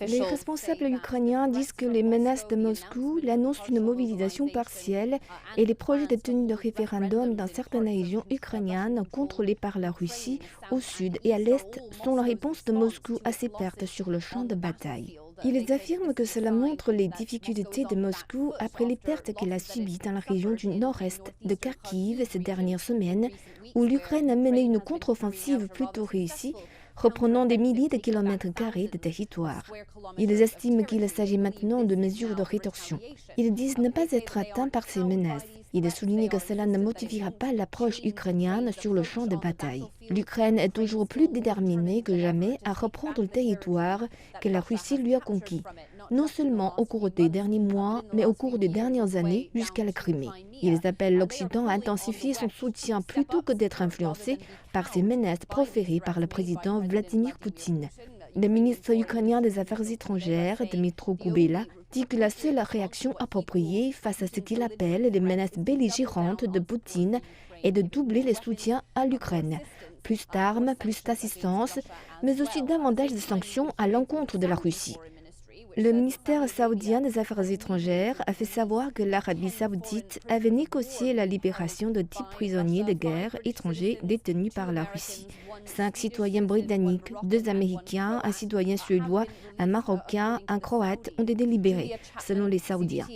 Les responsables ukrainiens disent que les menaces de Moscou, l'annonce d'une mobilisation partielle et les projets de tenue de référendum dans certaines régions ukrainiennes contrôlées par la Russie au sud et à l'est sont la réponse de Moscou à ses pertes sur le champ de bataille. Ils affirment que cela montre les difficultés de Moscou après les pertes qu'elle a subies dans la région du nord-est de Kharkiv ces dernières semaines, où l'Ukraine a mené une contre-offensive plutôt réussie, reprenant des milliers de kilomètres carrés de territoire. Ils estiment qu'il s'agit maintenant de mesures de rétorsion. Ils disent ne pas être atteints par ces menaces. Ils soulignent que cela ne motivera pas l'approche ukrainienne sur le champ de bataille. L'Ukraine est toujours plus déterminée que jamais à reprendre le territoire que la Russie lui a conquis, non seulement au cours des derniers mois, mais au cours des dernières années jusqu'à la Crimée. Ils appellent l'Occident à intensifier son soutien plutôt que d'être influencé par ces menaces proférées par le président Vladimir Poutine. Le ministre ukrainien des Affaires étrangères, Dmytro Kuleba, dit que la seule réaction appropriée face à ce qu'il appelle les menaces belligérantes de Poutine est de doubler les soutiens à l'Ukraine. Plus d'armes, plus d'assistance, mais aussi davantage de sanctions à l'encontre de la Russie. Le ministère saoudien des Affaires étrangères a fait savoir que l'Arabie saoudite avait négocié la libération de 10 prisonniers de guerre étrangers détenus par la Russie. 5 citoyens britanniques, 2 Américains, un citoyen suédois, un Marocain, un Croate ont été libérés, selon les Saoudiens.